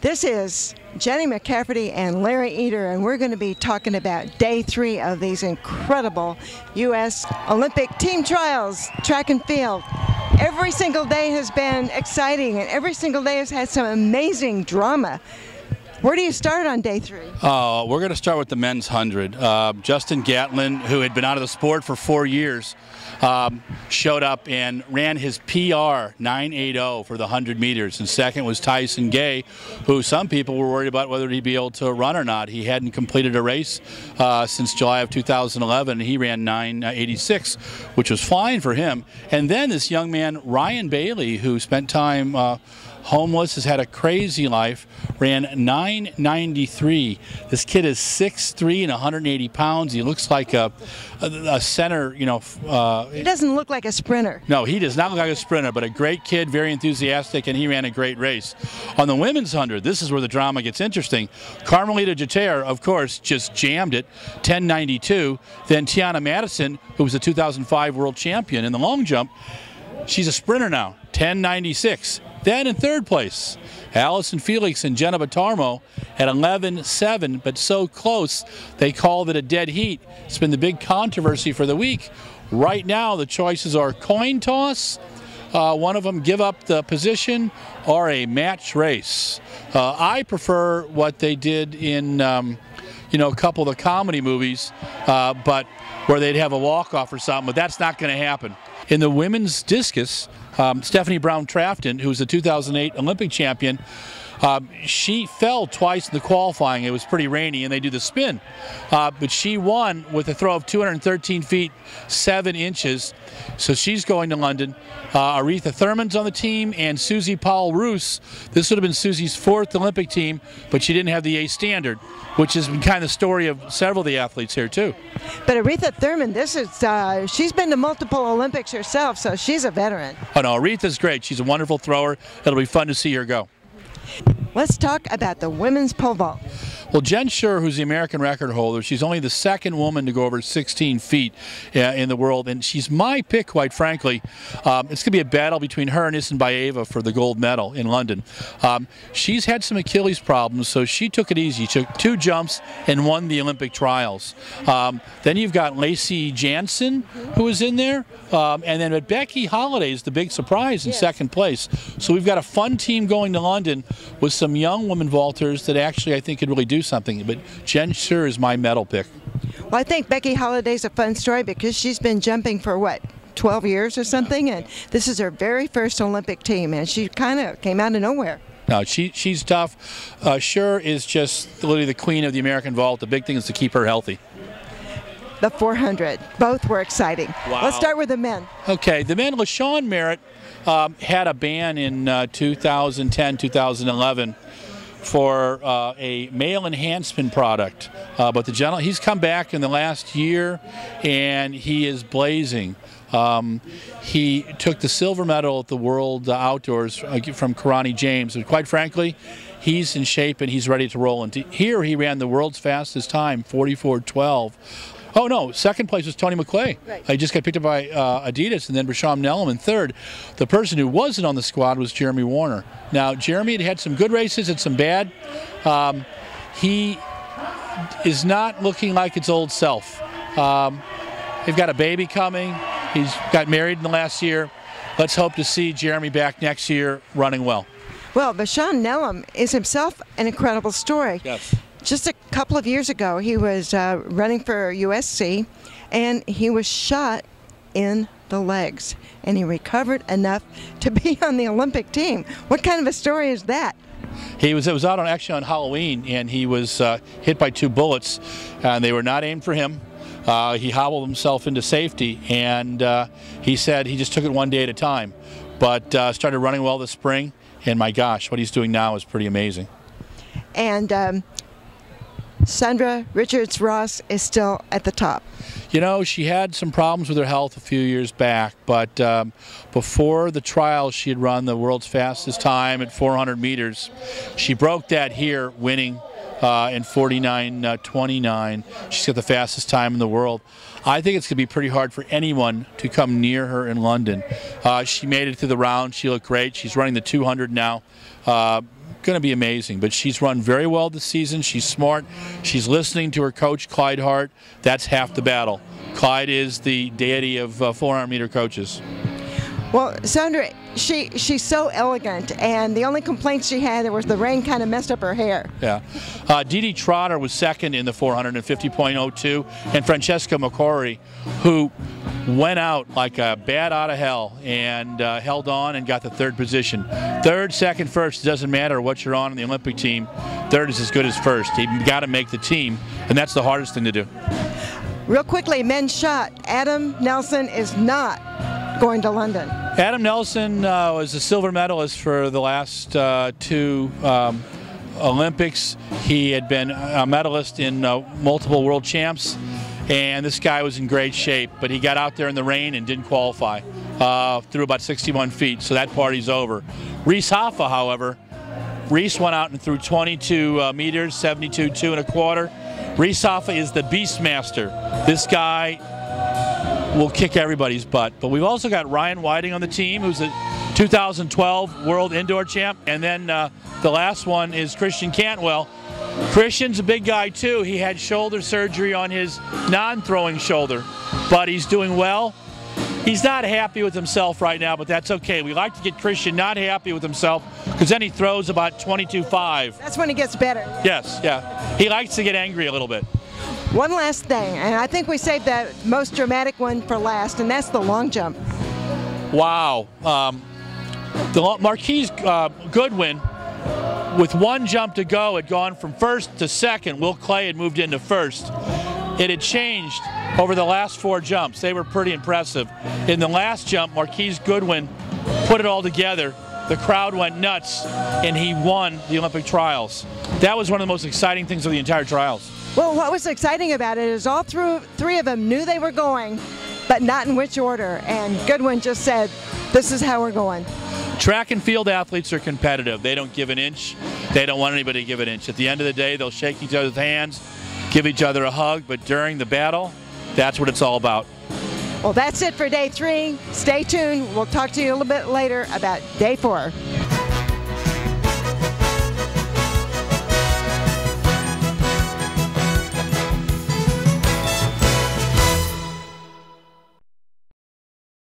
This is Jenny McCafferty and Larry Eder, and we're going to be talking about day 3 of these incredible U.S. Olympic team trials, track and field. Every single day has been exciting, and every single day has had some amazing drama. Where do you start on day 3? We're going to start with the men's 100. Justin Gatlin, who had been out of the sport for 4 years, showed up and ran his PR 9.80 for the 100 meters. And second was Tyson Gay, who some people were worried about whether he'd be able to run or not. He hadn't completed a race since July of 2011. He ran 9.86, which was fine for him. And then this young man, Ryan Bailey, who spent time homeless, has had a crazy life, ran 9.93. This kid is 6'3" and 180 pounds. He looks like a center, you know. He doesn't look like a sprinter. No, he does not look like a sprinter, but a great kid, very enthusiastic, and he ran a great race. On the women's 100, this is where the drama gets interesting. Carmelita, of course, just jammed it, 10.92. Then Tianna Madison, who was the 2005 world champion in the long jump, she's a sprinter now, 10.96. Then in third place, Allyson, Felix, and Jenna Batarmo at 11.7, but so close they called it a dead heat. It's been the big controversy for the week. Right now, the choices are coin toss, one of them give up the position, or a match race. I prefer what they did in, a couple of the comedy movies, but where they'd have a walk-off or something, but that's not going to happen. In the women's discus, Stephanie Brown-Trafton, who was the 2008 Olympic champion, she fell twice in the qualifying. It was pretty rainy, and they do the spin. But she won with a throw of 213 feet, 7 inches. So she's going to London. Aretha Thurmond's on the team, and Suzy Powell-Roos. This would have been Suzy's 4th Olympic team, but she didn't have the A standard, which has been kind of the story of several of the athletes here, too. But Aretha Thurmond, this is she's been to multiple Olympics herself, so she's a veteran. Oh, no, Aretha's great. She's a wonderful thrower. It'll be fun to see her go. Let's talk about the women's pole vault. Well, Jenn Suhr, who's the American record holder, she's only the 2nd woman to go over 16 feet in the world, and she's my pick, quite frankly. It's going to be a battle between her and Isenbayeva for the gold medal in London. She's had some Achilles problems, so she took it easy. She took 2 jumps and won the Olympic trials. Then you've got Lacy Janson, who is in there, and then Becky Holliday is the big surprise in 2nd place. So we've got a fun team going to London with some young women vaulters that actually I think could really do something, but Jenn Suhr is my medal pick. Well, I think Becky Holliday's a fun story because she's been jumping for, what, 12 years or something, and this is her very first Olympic team, and she kind of came out of nowhere. No, she's tough. Suhr is just literally the queen of the American vault. The big thing is to keep her healthy. The 400, both were exciting. Wow. Let's start with the men. Okay, the men, LaShawn Merritt had a ban in 2010, 2011 for a male enhancement product, but the gentleman, he's come back in the last year and he is blazing. He took the silver medal at the World Outdoors from Karani James, and quite frankly, he's in shape and he's ready to roll. And here he ran the world's fastest time, 44:12. Oh no, 2nd place was Tony McQuay. Right. He just got picked up by Adidas, and then Byshon Nellum in 3rd. The person who wasn't on the squad was Jeremy Warner. Now, Jeremy had some good races and some bad. He is not looking like his old self. They've got a baby coming. He's got married in the last year. Let's hope to see Jeremy back next year running well. Well, Byshon Nellum is himself an incredible story. Yes. Just a couple of years ago, he was running for USC, and he was shot in the legs, and he recovered enough to be on the Olympic team. What kind of a story is that? It was out actually on Halloween, and he was hit by 2 bullets, and they were not aimed for him. He hobbled himself into safety, and he said he just took it one day at a time, but started running well this spring, and my gosh, what he's doing now is pretty amazing. And Sanya Richards-Ross is still at the top. You know, she had some problems with her health a few years back, but before the trials, she had run the world's fastest time at 400 meters. She broke that here, winning in 49:29. She's got the fastest time in the world. I think it's going to be pretty hard for anyone to come near her in London. She made it through the round. She looked great. She's running the 200 now. going to be amazing. But she's run very well this season. She's smart. She's listening to her coach, Clyde Hart. That's half the battle. Clyde is the deity of 400-meter coaches. Well, Sandra, she's so elegant, and the only complaint she had was the rain kind of messed up her hair. Yeah. Dee Dee Trotter was second in the 450.02, and Francena McCorory, who went out like a bat out of hell and held on and got the third position. Third, second, first, it doesn't matter what you're on the Olympic team. Third is as good as first. You've got to make the team, and that's the hardest thing to do. Real quickly, men's shot. Adam Nelson is not going to London. Adam Nelson was a silver medalist for the last two Olympics. He had been a medalist in multiple world champs, and this guy was in great shape, but he got out there in the rain and didn't qualify through about 61 feet, so that party's over. Reese Hoffa, however, Reese went out and threw 22 meters, 72, 2 1/4. Reese Hoffa is the Beastmaster. This guy will kick everybody's butt. But we've also got Ryan Whiting on the team, who's a 2012 World Indoor Champ. And then the last one is Christian Cantwell. Christian's a big guy, too. He had shoulder surgery on his non-throwing shoulder, but he's doing well. He's not happy with himself right now, but that's okay. We like to get Christian not happy with himself, because then he throws about 22.5. That's when he gets better. Yes, yeah. He likes to get angry a little bit. One last thing, and I think we saved that most dramatic one for last, and that's the long jump. Wow. Marquise Goodwin, with one jump to go, had gone from first to second. Will Claye had moved into first. It had changed over the last 4 jumps. They were pretty impressive. In the last jump, Marquise Goodwin put it all together. The crowd went nuts, and he won the Olympic trials. That was one of the most exciting things of the entire trials. Well, what was exciting about it is all three of them knew they were going, but not in which order. And Goodwin just said, this is how we're going. Track and field athletes are competitive. They don't give an inch. They don't want anybody to give an inch. At the end of the day, they'll shake each other's hands, give each other a hug, but during the battle, that's what it's all about. Well, that's it for day 3. Stay tuned. We'll talk to you a little bit later about day 4.